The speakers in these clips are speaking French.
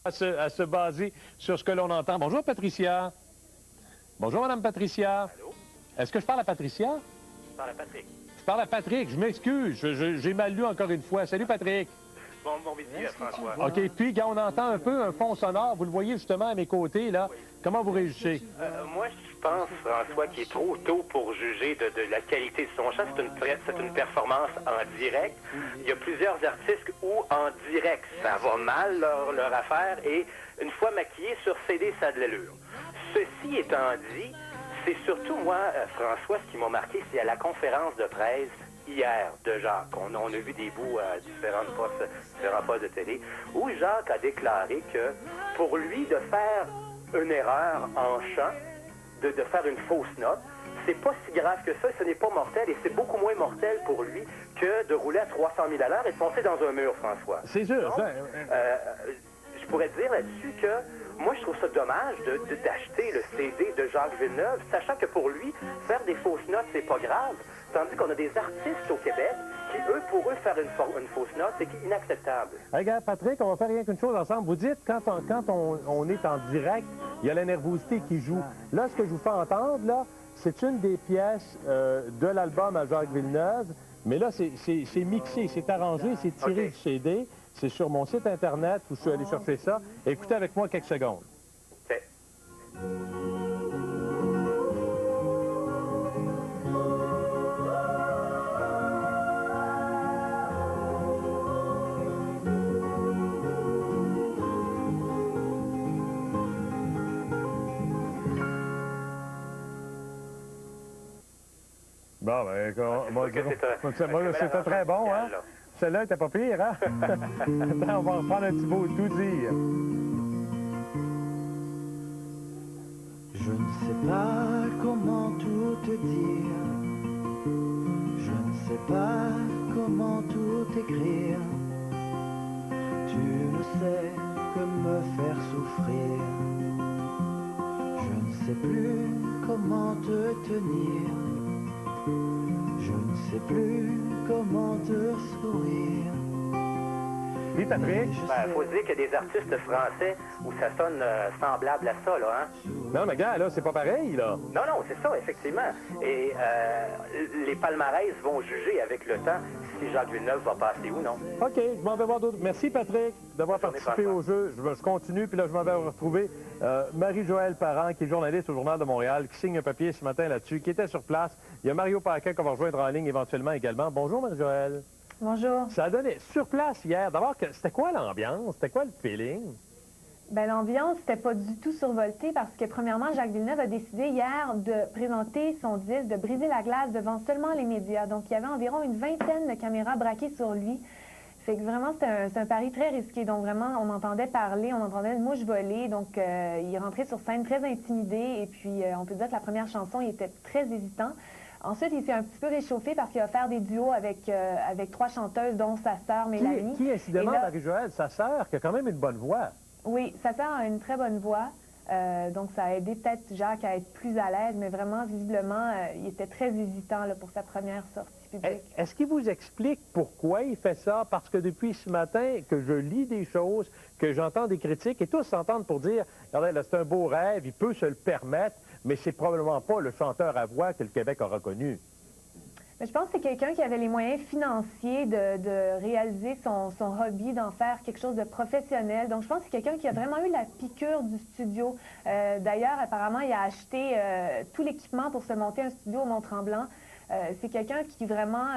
à se baser sur ce que l'on entend. Bonjour, Patricia. Bonjour, Madame Patricia. Allô? Est-ce que je parle à Patricia? Je parle à Patrick. Je parle à Patrick, je m'excuse. J'ai mal lu encore une fois. Salut, Patrick. Bon midi, François. OK, puis, quand on entend un peu un fond sonore, vous le voyez justement à mes côtés, là. Oui. Comment vous réagissez? Moi, je pense, François, qu'il est trop tôt pour juger de la qualité de son chant. C'est une performance en direct. Il y a plusieurs artistes où, en direct, ça va mal leur affaire, et une fois maquillé sur CD, ça a de l'allure. Ceci étant dit, c'est surtout, moi, François, ce qui m'a marqué, c'est à la conférence de presse hier de Jacques. On a vu des bouts à différents postes de télé, où Jacques a déclaré que pour lui, de faire une erreur en chant, de faire une fausse note, c'est pas si grave que ça, ce n'est pas mortel, et c'est beaucoup moins mortel pour lui que de rouler à 300 000 à l'heure et de foncer dans un mur, François. C'est sûr. Donc, je pourrais dire là-dessus que moi, je trouve ça dommage d'acheter le CD de Jacques Villeneuve, sachant que pour lui, faire des fausses notes, c'est pas grave. Tandis qu'on a des artistes au Québec qui, eux, pour eux, faire une fausse note, c'est inacceptable. Regarde, Patrick, on va faire rien qu'une chose ensemble. Vous dites, quand on est en direct, il y a la nervosité qui joue. Là, ce que je vous fais entendre, là, c'est une des pièces de l'album à Jacques Villeneuve, mais là, c'est mixé, c'est arrangé, c'est tiré du CD. C'est sur mon site Internet, où je suis allé chercher ça. Écoutez avec moi quelques secondes. OK. Bon, ben, c'était très bon, hein? Là. Celle-là était pas pire, hein? Attends, on va reprendre un petit bout, tout dire. Je ne sais pas comment tout te dire. Je ne sais pas comment tout écrire. Tu ne sais que me faire souffrir. Je ne sais plus comment te tenir. Je ne sais plus comment te sourire. Oui, Patrick? Il faut dire qu'il y a des artistes français où ça sonne semblable à ça, là, hein? Non, mais gars, là, c'est pas pareil, là. Non, c'est ça, effectivement. Et les palmarès vont juger avec le temps si Jacques Villeneuve va passer ou non. OK, je m'en vais voir d'autres. Merci, Patrick, d'avoir Bonne journée, participé François. au jeu. Je continue, puis là, je m'en vais retrouver Marie-Joëlle Parent, qui est journaliste au Journal de Montréal, qui signe un papier ce matin là-dessus, qui était sur place. Il y a Mario Paquin qu'on va rejoindre en ligne éventuellement également. Bonjour, Marie-Joëlle. Bonjour. Ça a donné sur place hier. D'abord, c'était quoi l'ambiance? C'était quoi le feeling? Ben, l'ambiance n'était pas du tout survoltée parce que, premièrement, Jacques Villeneuve a décidé hier de présenter son disque, de briser la glace devant seulement les médias. Donc, il y avait environ une vingtaine de caméras braquées sur lui. Fait que vraiment, c'est un pari très risqué. Donc, vraiment, on entendait parler, on entendait une mouche voler. Donc, il rentrait sur scène très intimidé. Et puis, on peut dire que la première chanson, il était très hésitant. Ensuite, il s'est un petit peu réchauffé parce qu'il va faire des duos avec 3 chanteuses, dont sa sœur Mélanie. Qui incidemment, Marie-Joëlle, sa sœur, qui a quand même une bonne voix. Oui, sa sœur a une très bonne voix. Donc, ça a aidé peut-être Jacques à être plus à l'aise, mais vraiment, visiblement, il était très hésitant là, pour sa première sortie publique. Est-ce qu'il vous explique pourquoi il fait ça? Parce que depuis ce matin que je lis des choses, que j'entends des critiques, et tous s'entendent pour dire, regardez, là, c'est un beau rêve, il peut se le permettre, mais c'est probablement pas le chanteur à voix que le Québec a reconnu. Mais je pense que c'est quelqu'un qui avait les moyens financiers de réaliser son hobby, d'en faire quelque chose de professionnel. Donc, je pense que c'est quelqu'un qui a vraiment eu la piqûre du studio. D'ailleurs, apparemment, il a acheté tout l'équipement pour se monter un studio au Mont-Tremblant. C'est quelqu'un qui vraiment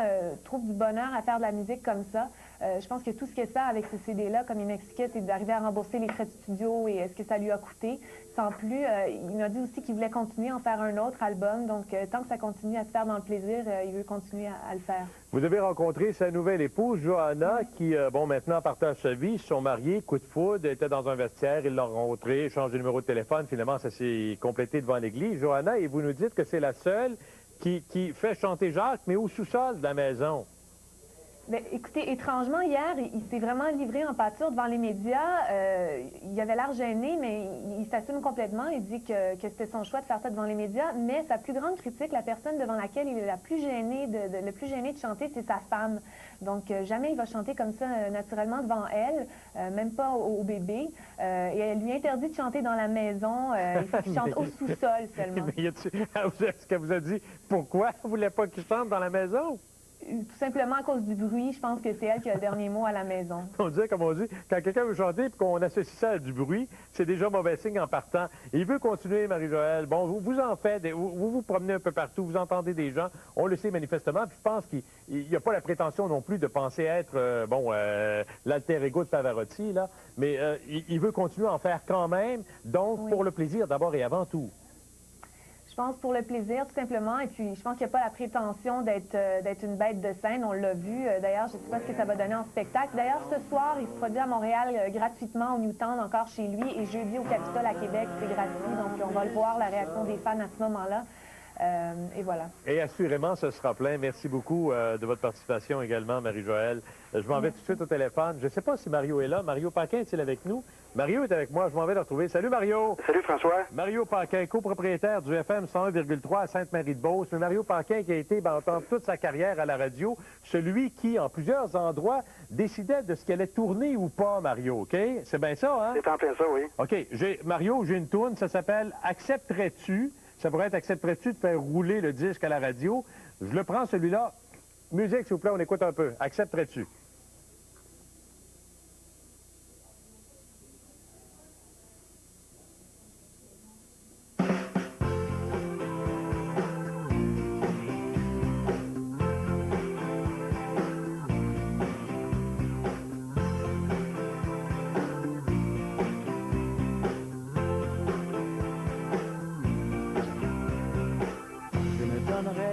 trouve du bonheur à faire de la musique comme ça. Je pense que tout ce qu'il fait avec ces CD-là, comme il m'expliquait, c'est d'arriver à rembourser les frais de studio et ce que ça lui a coûté. Sans plus, il m'a dit aussi qu'il voulait continuer à en faire un autre album. Donc, tant que ça continue à se faire dans le plaisir, il veut continuer à le faire. Vous devez rencontrer sa nouvelle épouse, Johanna, qui, maintenant partage sa vie. Ils se sont mariés, coup de foudre, était dans un vestiaire, ils l'ont rencontré, changé de numéro de téléphone. Finalement, ça s'est complété devant l'église. Johanna, et vous nous dites que c'est la seule qui fait chanter Jacques, mais au sous-sol de la maison. Bien, écoutez, étrangement, hier, il s'est vraiment livré en pâture devant les médias. Il avait l'air gêné, mais il s'assume complètement. Il dit que c'était son choix de faire ça devant les médias. Mais sa plus grande critique, la personne devant laquelle il est le plus gêné de chanter, c'est sa femme. Donc, jamais il va chanter comme ça naturellement devant elle, même pas au bébé. Et elle lui interdit de chanter dans la maison. Il chante au sous-sol seulement. Mais est-ce qu'elle vous a dit pourquoi vous ne voulez pas qu'il chante dans la maison? Tout simplement à cause du bruit. Je pense que c'est elle qui a le dernier mot à la maison. On dit, comme on dit, quand quelqu'un veut chanter et qu'on associe ça à du bruit, c'est déjà mauvais signe en partant. Il veut continuer, Marie-Joëlle. Bon, vous en faites, vous vous promenez un peu partout, vous entendez des gens. On le sait manifestement. Puis je pense qu'il n'y a pas la prétention non plus de penser être, l'alter ego de Pavarotti, là. Mais il veut continuer à en faire quand même. Donc, oui, pour le plaisir d'abord et avant tout. Je pense pour le plaisir, tout simplement. Et puis, je pense qu'il n'y a pas la prétention d'être une bête de scène. On l'a vu. D'ailleurs, je ne sais pas ce que ça va donner en spectacle. D'ailleurs, ce soir, il se produit à Montréal gratuitement au Newtown, encore chez lui. Et jeudi au Capitole à Québec, c'est gratuit. Donc, on va le voir, la réaction des fans à ce moment-là. Et voilà. Et assurément, ce sera plein. Merci beaucoup de votre participation également, Marie-Joëlle. Je m'en vais tout de suite au téléphone. Je ne sais pas si Mario est là. Mario Paquin est-il avec nous? Mario est avec moi. Je m'en vais le retrouver. Salut, Mario! Salut, François. Mario Paquin, copropriétaire du FM 101,3 à Sainte-Marie-de-Beauce. Mais Mario Paquin qui a été, pendant toute sa carrière à la radio, celui qui, en plusieurs endroits, décidait de ce qu'elle allait tourner ou pas, Mario, OK? C'est bien ça, hein? C'est en plein ça, oui. OK. Mario, j'ai une tourne. Ça s'appelle « Accepterais-tu ». Ça pourrait être « Accepterais-tu de faire rouler le disque à la radio ». Je le prends, celui-là. Musique, s'il vous plaît, on écoute un peu. « Accepterais-tu ».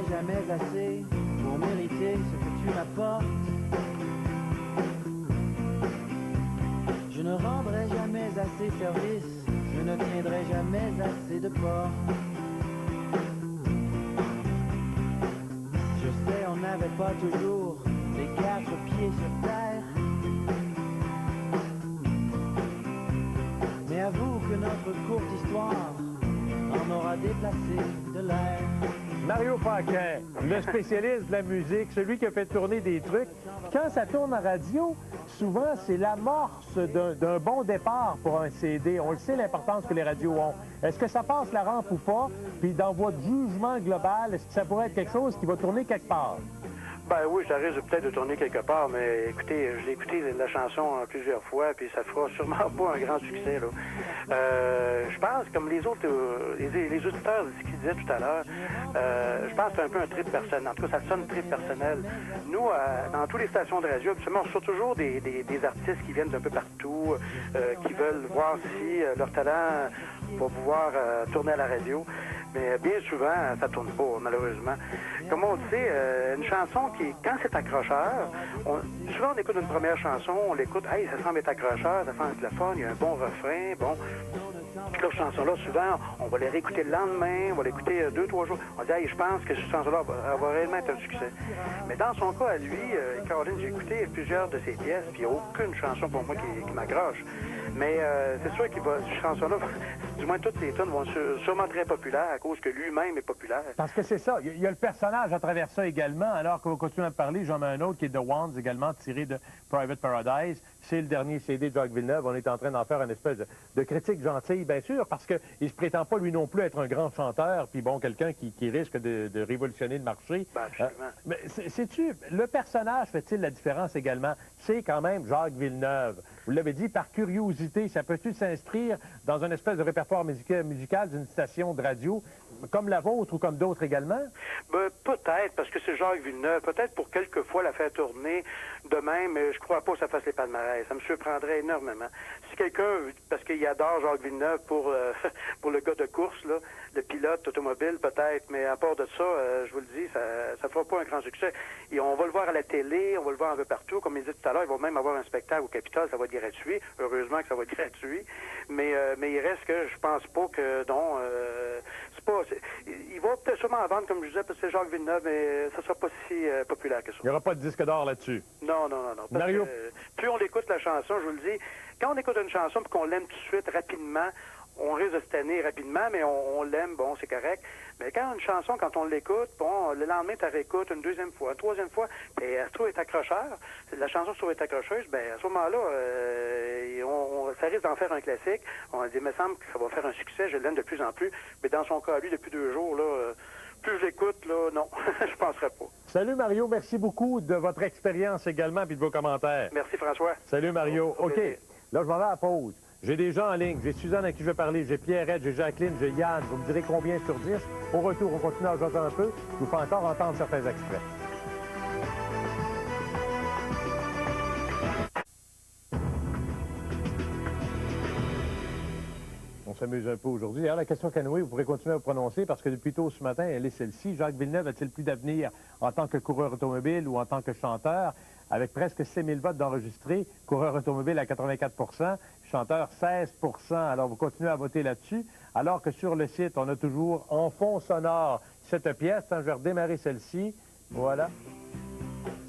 Jamais assez pour mériter ce que tu m'apportes. Je ne rendrai jamais assez service, je ne tiendrai jamais assez de porte. Je sais, on n'avait pas toujours les 4 pieds sur terre. Mais avoue que notre courte histoire en aura déplacé de l'air. Mario Paquin, le spécialiste de la musique, celui qui a fait tourner des trucs. Quand ça tourne en radio, souvent, c'est l'amorce d'un bon départ pour un CD. On le sait, l'importance que les radios ont. Est-ce que ça passe la rampe ou pas? Puis dans votre jugement global, est-ce que ça pourrait être quelque chose qui va tourner quelque part? Ben oui, ça risque peut-être de tourner quelque part, mais écoutez, je l'ai écouté la chanson plusieurs fois, puis ça fera sûrement pas un grand succès, là. Je pense, comme les autres, les auditeurs, ce qu'ils disaient tout à l'heure, je pense que c'est un peu un trip personnel. En tout cas, ça sonne trip personnel. Nous, dans toutes les stations de radio, absolument, on reçoit toujours des artistes qui viennent d'un peu partout, qui veulent voir si leur talent va pouvoir tourner à la radio. Mais bien souvent, ça tourne pas, malheureusement. Comme on le sait, une chanson qui, quand c'est accrocheur, souvent on écoute une première chanson, on l'écoute, hey, ça semble être accrocheur, ça semble être le fun, il y a un bon refrain, bon. Puis là, cette chanson-là, souvent, on va les réécouter le lendemain, on va l'écouter 2-3 jours. On dit, hey, je pense que cette chanson-là va réellement être un succès. Mais dans son cas, à lui, Caroline, j'ai écouté plusieurs de ses pièces, puis il n'y a aucune chanson pour moi qui m'accroche. Mais c'est sûr qu'il va, cette chanson-là, du moins toutes ses tunes vont être sûrement très populaires à cause que lui-même est populaire. Parce que c'est ça, il y a le personnage à travers ça également. Alors qu'on continue à parler, j'en mets un autre qui est The Wands, également tiré de Private Paradise. C'est le dernier CD de Jacques Villeneuve. On est en train d'en faire une espèce de critique gentille, bien sûr, parce qu'il ne se prétend pas, lui non plus, être un grand chanteur, puis bon, quelqu'un qui risque de révolutionner le marché. Ben, absolument. Mais sais-tu, le personnage fait-il la différence également? C'est quand même Jacques Villeneuve. Vous l'avez dit, par curiosité, ça peut-tu s'inscrire dans une espèce de répertoire musical d'une station de radio, comme la vôtre ou comme d'autres également? Ben, peut-être, parce que c'est Jacques Villeneuve. Peut-être pour quelques fois la faire tourner de même, mais je crois pas que ça fasse les palmarès. Ça me surprendrait énormément. Si quelqu'un, parce qu'il adore Jacques Villeneuve pour le gars de course, là, le pilote automobile, peut-être, mais à part de ça, je vous le dis, ça fera pas un grand succès. Et on va le voir à la télé, on va le voir un peu partout. Comme il dit tout à l'heure, il va même avoir un spectacle au Capitole, ça va être gratuit. Heureusement que ça va être gratuit. Mais il reste que je pense pas que, pas... Il va peut-être sûrement en vendre, comme je disais, parce que c'est Jacques Villeneuve, mais ça sera pas si populaire que ça. Il n'y aura pas de disque d'or là-dessus. Non, non, non, non. Parce Mario? que, plus on écoute la chanson, je vous le dis, quand on écoute une chanson et qu'on l'aime tout de suite, rapidement, on risque de se tanner rapidement, mais on l'aime, bon, c'est correct. Mais quand une chanson, quand on l'écoute, bon, le lendemain, tu la réécoutes une deuxième fois, une troisième fois, puis elle se trouve être accrocheur, la chanson se trouve être accrocheuse, bien, à ce moment-là, ça risque d'en faire un classique. On dit, il me semble que ça va faire un succès, je l'aime de plus en plus, mais dans son cas, lui, depuis 2 jours, là, plus je l'écoute, là, non, je penserais pas. Salut Mario, merci beaucoup de votre expérience également et de vos commentaires. Merci François. Salut Mario. Au OK, plaisir. là, je m'en vais à la pause. J'ai des gens en ligne. J'ai Suzanne à qui je vais parler. J'ai Pierrette, j'ai Jacqueline, j'ai Yann. Vous me direz combien sur 10. Au retour, on continue à jaser un peu. Je vous fais encore entendre certains extraits. On s'amuse un peu aujourd'hui. D'ailleurs, la question canoë, vous pourrez continuer à vous prononcer parce que depuis tôt ce matin, elle est celle-ci. Jacques Villeneuve a-t-il plus d'avenir en tant que coureur automobile ou en tant que chanteur? Avec presque 6 000 votes d'enregistrés, coureur automobile à 84 chanteur 16 Alors, vous continuez à voter là-dessus. Alors que sur le site, on a toujours en fond sonore cette pièce. Je vais redémarrer celle-ci. Voilà.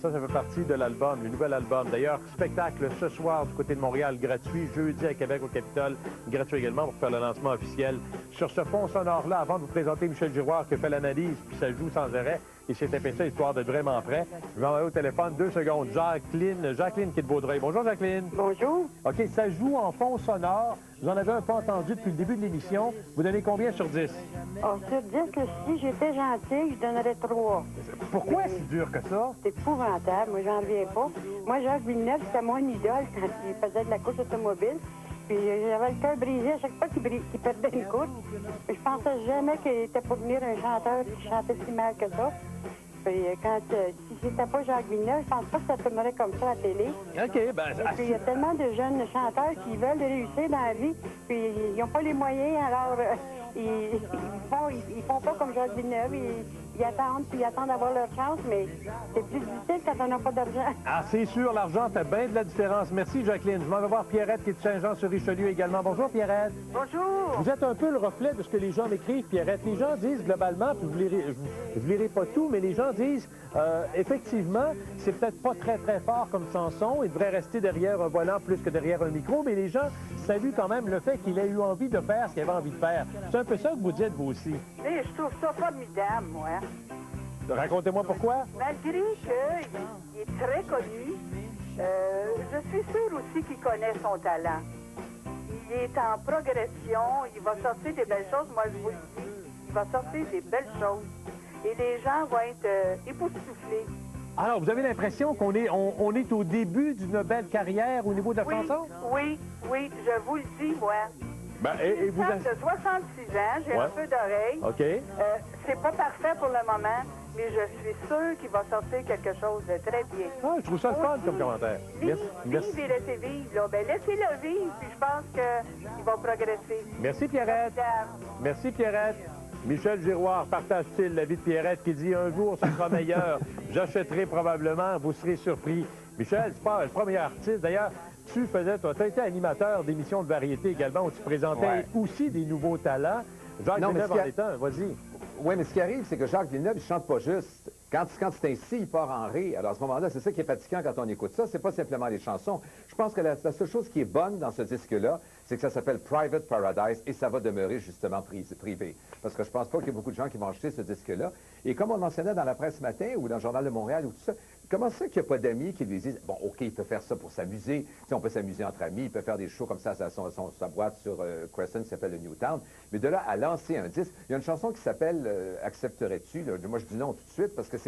Ça fait partie de l'album, du nouvel album. D'ailleurs, spectacle ce soir du côté de Montréal, gratuit. Jeudi à Québec, au Capitole, gratuit également pour faire le lancement officiel. Sur ce fond sonore-là, avant de vous présenter Michel Giroir qui a fait l'analyse, puis ça joue sans arrêt, il s'est tapé ça, histoire d'être vraiment prêt. Je vais envoyer au téléphone 2 secondes. Jacqueline qui est de Vaudreuil. Bonjour, Jacqueline. Bonjour. OK, ça joue en fond sonore. Vous en avez un peu entendu depuis le début de l'émission. Vous donnez combien sur 10? Oh, sur 10, que si j'étais gentille, je donnerais 3. Pourquoi c'est dur que ça? C'est épouvantable. Moi, j'en reviens pas. Moi, Jacques Villeneuve, c'était mon idole quand il faisait de la course automobile. Puis j'avais le cœur brisé à chaque fois qu'il perdait une course. Puis je pensais jamais qu'il était pour devenir un chanteur qui chantait si mal que ça. Puis si c'était pas Jacques Villeneuve, je pense pas que ça tournerait comme ça à la télé. OK, ben... Et puis il y a tellement de jeunes chanteurs qui veulent réussir dans la vie, puis ils n'ont pas les moyens, alors ils font pas comme Jacques Villeneuve. Ils attendent d'avoir leur chance, mais c'est plus difficile quand on n'a pas d'argent. Ah, c'est sûr, l'argent fait bien de la différence. Merci, Jacqueline. Je m'en vais voir Pierrette qui est de Saint-Jean-sur-Richelieu également. Bonjour, Pierrette. Bonjour. Vous êtes un peu le reflet de ce que les gens m'écrivent, Pierrette. Les gens disent globalement, puis je ne lirai pas tout, mais les gens disent, effectivement, c'est peut-être pas très, très fort comme chanson. Il devrait rester derrière un volant plus que derrière un micro, mais les gens saluent quand même le fait qu'il ait eu envie de faire ce qu'il avait envie de faire. C'est un peu ça que vous dites, vous aussi. Et je trouve ça formidable, moi. Racontez-moi pourquoi. Malgré qu'il est très connu, je suis sûre aussi qu'il connaît son talent. Il est en progression, il va sortir des belles choses, moi je vous le dis. Il va sortir des belles choses. Et les gens vont être époustouflés. Alors, vous avez l'impression qu'on est, on est au début d'une belle carrière au niveau de la chanson? Oui, je vous le dis, moi. Ben, et vous... J'ai 66 ans, j'ai un peu d'oreille. OK. C'est pas parfait pour le moment, mais je suis sûre qu'il va sortir quelque chose de très bien. Ah, je trouve ça le fun comme commentaire. Vive et laissez vivre, là. Ben, laissez-le vivre, puis je pense qu'il va progresser. Merci, Pierrette. Merci, Pierrette. Michel Giroir partage-t-il la vie de Pierrette qui dit « Un jour, ce sera meilleur. J'achèterai probablement. Vous serez surpris. » Michel, c'est pas le premier artiste. D'ailleurs, tu as été animateur d'émissions de variété également où tu présentais aussi des nouveaux talents. Jacques Villeneuve en est un. Vas-y. Oui, mais ce qui arrive, c'est que Jacques Villeneuve, il chante pas juste. Quand c'est ainsi, il part en rire. Alors, à ce moment-là, c'est ça qui est fatigant quand on écoute ça. C'est pas simplement les chansons. Je pense que la seule chose qui est bonne dans ce disque-là, c'est que ça s'appelle Private Paradise et ça va demeurer justement privé. Parce que je pense pas qu'il y ait beaucoup de gens qui vont acheter ce disque-là. Et comme on le mentionnait dans la presse ce matin ou dans le Journal de Montréal ou tout ça, comment ça qu'il n'y a pas d'amis qui lui disent « Bon, OK, il peut faire ça pour s'amuser. On peut s'amuser entre amis. Il peut faire des shows comme ça à sa boîte sur Crescent qui s'appelle le Newtown. » Mais de là à lancer un disque, il y a une chanson qui s'appelle Accepterais-tu? Moi, je dis non tout de suite parce que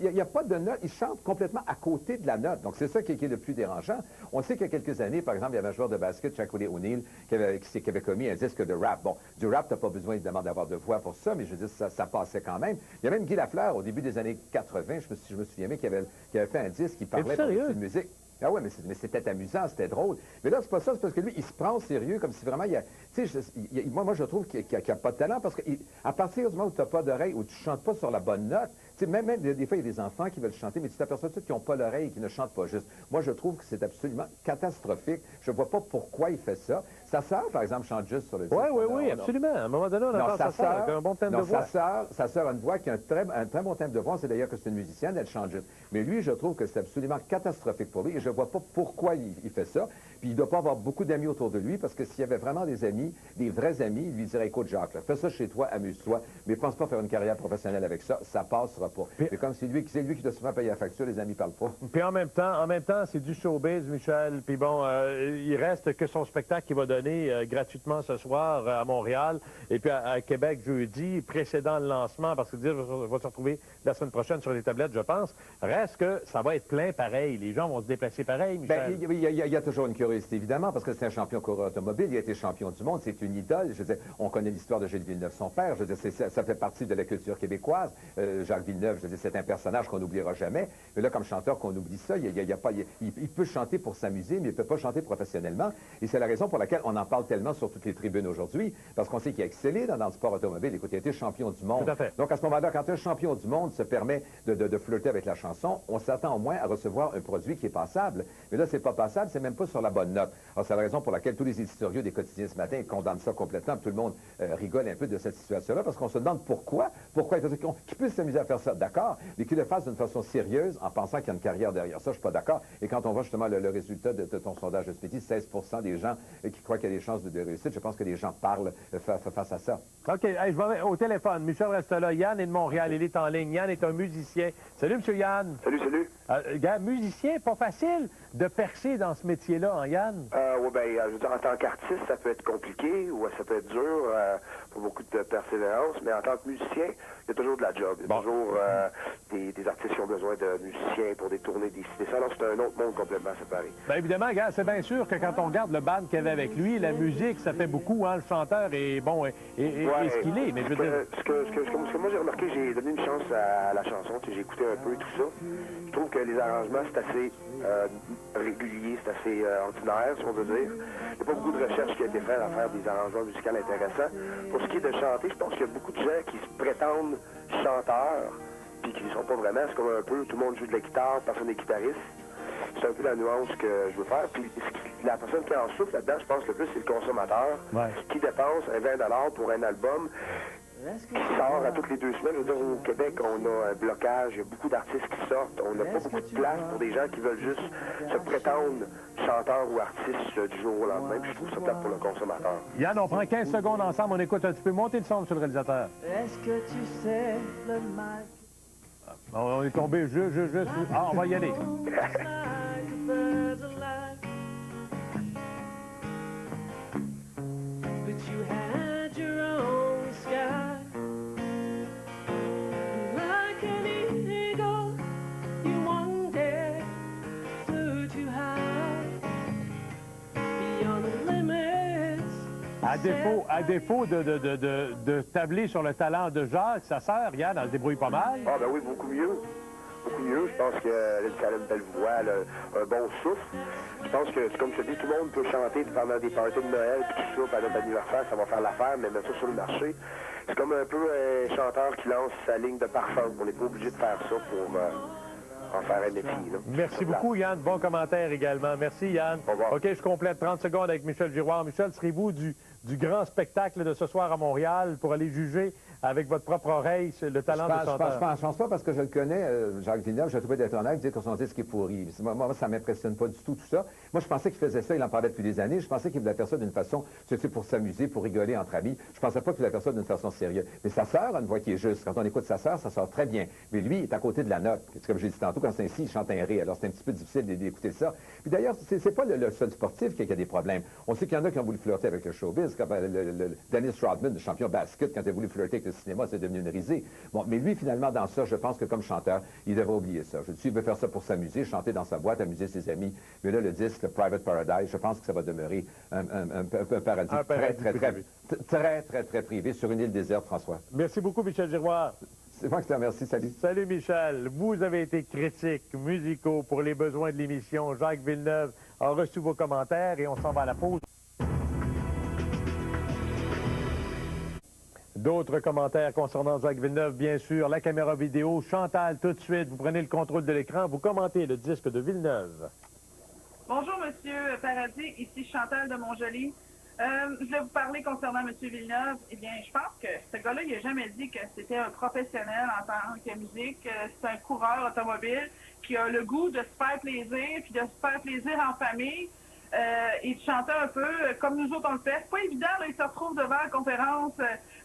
il n'y a pas de note. Il chante complètement à côté de la note. Donc, c'est ça qui est le plus dérangeant. On sait qu'il y a quelques années, par exemple, il y avait un joueur de basket, Shaquille O'Neal, qui avait commis un disque de rap. Bon, du rap, tu n'as pas besoin évidemment d'avoir de voix pour ça, mais je veux dire, ça passait quand même. Il y a même Guy Lafleur, au début des années 80, je me souviens bien, qui avait fait un disque qui parlait de musique. Ah ouais, mais c'était amusant, c'était drôle. Mais là, c'est pas ça, c'est parce que lui, il se prend au sérieux comme si vraiment il y a... Tu sais, moi, je trouve qu'il n'y a pas de talent parce qu'à partir du moment où tu n'as pas d'oreille, où tu ne chantes pas sur la bonne note, tu sais, même des fois, il y a des enfants qui veulent chanter, mais tu t'aperçois tout de suite qu'ils n'ont pas l'oreille et qu'ils ne chantent pas juste. Moi, je trouve que c'est absolument catastrophique. Je ne vois pas pourquoi il fait ça. Sa sœur, par exemple, chante juste sur le disque. Oui, absolument. À un moment donné, on entend sa sœur avec un bon thème de voix. Sa sœur a une voix qui a un très bon thème de voix. C'est d'ailleurs que c'est une musicienne, elle chante juste. Mais lui, je trouve que c'est absolument catastrophique pour lui et je ne vois pas pourquoi il fait ça. Puis il ne doit pas avoir beaucoup d'amis autour de lui parce que s'il y avait vraiment des amis, des vrais amis, il lui dirait, écoute, Jacques, là, fais ça chez toi, amuse-toi, mais pense pas faire une carrière professionnelle avec ça, ça passera pas. C'est comme c'est lui qui doit souvent payer la facture, les amis parlent pas. Puis en même temps, c'est du showbiz, Michel. Puis bon, il reste que son spectacle qu'il va donner gratuitement ce soir à Montréal et puis à Québec jeudi, précédant le lancement, parce que dire va se retrouver la semaine prochaine sur les tablettes, je pense. Reste que ça va être plein pareil. Les gens vont se déplacer pareil, Michel. Il y a toujours une curiosité, évidemment, parce que c'est un champion coureur automobile, il a été champion du monde, c'est une idole. Je veux dire, on connaît l'histoire de Gilles Villeneuve, son père. Je veux dire, ça fait partie de la culture québécoise. Jacques Villeneuve, je veux dire, c'est un personnage qu'on n'oubliera jamais. Mais là, comme chanteur, qu'on oublie ça, il peut chanter pour s'amuser, mais il ne peut pas chanter professionnellement. Et c'est la raison pour laquelle on en parle tellement sur toutes les tribunes aujourd'hui, parce qu'on sait qu'il a excellé dans le sport automobile. Écoute, il a été champion du monde. Tout à fait. Donc, à ce moment-là, quand un champion du monde se permet de flirter avec la chanson, on s'attend au moins à recevoir un produit qui est passable. Mais là, c'est pas passable, c'est même pas sur la bonne note. Alors, c'est la raison pour laquelle tous les éditoriaux des quotidiens ce matin condamnent ça complètement. Tout le monde rigole un peu de cette situation-là, parce qu'on se demande pourquoi qu'il puisse s'amuser à faire ça, d'accord, mais qu'il le fasse d'une façon sérieuse en pensant qu'il y a une carrière derrière ça, je suis pas d'accord. Et quand on voit justement le résultat de ton sondage de Spétis, 16% des gens qui croient qu'il y a des chances de réussite, je pense que les gens parlent face à ça. OK, hey, je vais au téléphone. Michel reste là. Yann est de Montréal, il est en ligne. Yann est un musicien. Salut, M. Yann. Salut. Musicien, pas facile de percer dans ce métier-là, hein, Yann? Oui, je veux dire, en tant qu'artiste, ça peut être compliqué ou ça peut être dur, pour beaucoup de persévérance, mais en tant que musicien, il y a toujours de la job. Il y a toujours des artistes qui ont besoin de musiciens pour des tournées, des ça. Alors, c'est un autre monde complètement séparé. Bien évidemment, gars, c'est bien sûr que quand on regarde le band qu'il y avait avec lui, la musique, ça fait beaucoup, hein, le chanteur est bon et ce qu'il est, mais je veux dire... Ce que moi j'ai remarqué, j'ai donné une chance à la chanson, j'ai écouté un peu et tout ça. Je trouve que les arrangements, c'est assez régulier, c'est assez ordinaire, si on veut dire. Il n'y a pas beaucoup de recherche qui a été faite à faire des arrangements musicaux intéressants. Pour ce qui est de chanter, je pense qu'il y a beaucoup de gens qui se prétendent chanteurs, puis qui ne sont pas vraiment. C'est comme un peu, tout le monde joue de la guitare, personne n'est guitariste. C'est un peu la nuance que je veux faire. Puis la personne qui en souffre là-dedans, je pense le plus, c'est le consommateur qui dépense un 20$ pour un album qui sort à toutes les 2 semaines. Je veux dire, au Québec, on a un blocage, il y a beaucoup d'artistes qui sortent. On n'a pas beaucoup de place pour des gens qui veulent juste se prétendre chanteurs ou artistes du jour au lendemain. Puis je trouve ça plate pour le consommateur. Yann, on prend 15 secondes ensemble, on écoute un petit peu. Montez le son, monsieur le réalisateur. Est-ce que tu sais le mal? On est tombé juste. Ah, on va y aller. À défaut de tabler sur le talent de Jacques, sa sœur, Yann, elle se débrouille pas mal. Ah ben oui, beaucoup mieux. Beaucoup mieux. Je pense qu'elle a une belle voix, elle a un bon souffle. Je pense que, comme je te dis, tout le monde peut chanter pendant des parties de Noël, puis tout ça, pendant notre anniversaire, ça va faire l'affaire, mais mettre ça sur le marché. C'est comme un peu un chanteur qui lance sa ligne de parfum. On n'est pas obligé de faire ça pour en faire un métier. Là. Merci beaucoup, Yann. Bon commentaire également. Merci, Yann. Au revoir. OK, je complète 30 secondes avec Michel Giroir. Michel, serez-vous du grand spectacle de ce soir à Montréal pour aller juger avec votre propre oreille le talent de chanteur? Je pense pas parce que je le connais, Jacques Villeneuve, je trouvais d'être honnête, dire que son disque est pourri. Moi, ça m'impressionne pas du tout ça. Moi, je pensais qu'il faisait ça, il en parlait depuis des années. Je pensais qu'il voulait faire ça d'une façon, pour s'amuser, pour rigoler entre amis. Je pensais pas qu'il voulait faire ça d'une façon sérieuse. Mais sa sœur a une voix qui est juste. Quand on écoute sa sœur, ça sort très bien. Mais lui, il est à côté de la note. Comme j'ai dit tantôt, quand c'est ainsi, il chante un ré. Alors, c'est un petit peu difficile d'écouter ça. Puis d'ailleurs, c'est pas le seul sportif qui a des problèmes. On sait qu'il y en a qui ont voulu flirter avec le showbiz. Comme Dennis Rodman, le champion basket, quand il a voulu flirter avec le cinéma, c'est devenu une risée. Bon, mais lui, finalement, dans ça, je pense que comme chanteur, il devrait oublier ça. Je dis, il veut faire ça pour s'amuser, chanter dans sa boîte, amuser ses amis. Mais là, le disque, le Private Paradise, je pense que ça va demeurer un paradis très privé sur une île déserte, François. Merci beaucoup, Michel Giroir. C'est moi qui te remercie. Salut. Salut, Michel. Vous avez été critiques musicaux pour les besoins de l'émission. Jacques Villeneuve a reçu vos commentaires et on s'en va à la pause. D'autres commentaires concernant Jacques Villeneuve, bien sûr. La caméra vidéo. Chantal, tout de suite, vous prenez le contrôle de l'écran. Vous commentez le disque de Villeneuve. Bonjour, Monsieur Paradis. Ici Chantal de Montjoly. Je vais vous parler concernant M. Villeneuve. Eh bien, je pense que ce gars-là, il n'a jamais dit que c'était un professionnel en tant que musique. C'est un coureur automobile qui a le goût de se faire plaisir, puis de se faire plaisir en famille. Et de chanter un peu comme nous autres on le fait. C'est pas évident, là, il se retrouve devant la conférence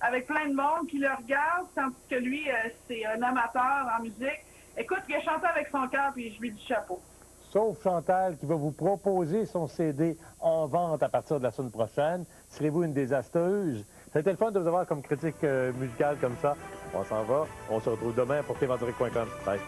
avec plein de monde qui le regarde, tandis que lui, c'est un amateur en musique. Écoute, il a chanté avec son cœur, puis je lui dis chapeau. Sauf Chantal, qui va vous proposer son CD en vente à partir de la semaine prochaine. Serez-vous une désastreuse? C'était le fun de vous avoir comme critique musicale comme ça. On s'en va. On se retrouve demain pour TVendirect.com. Bye.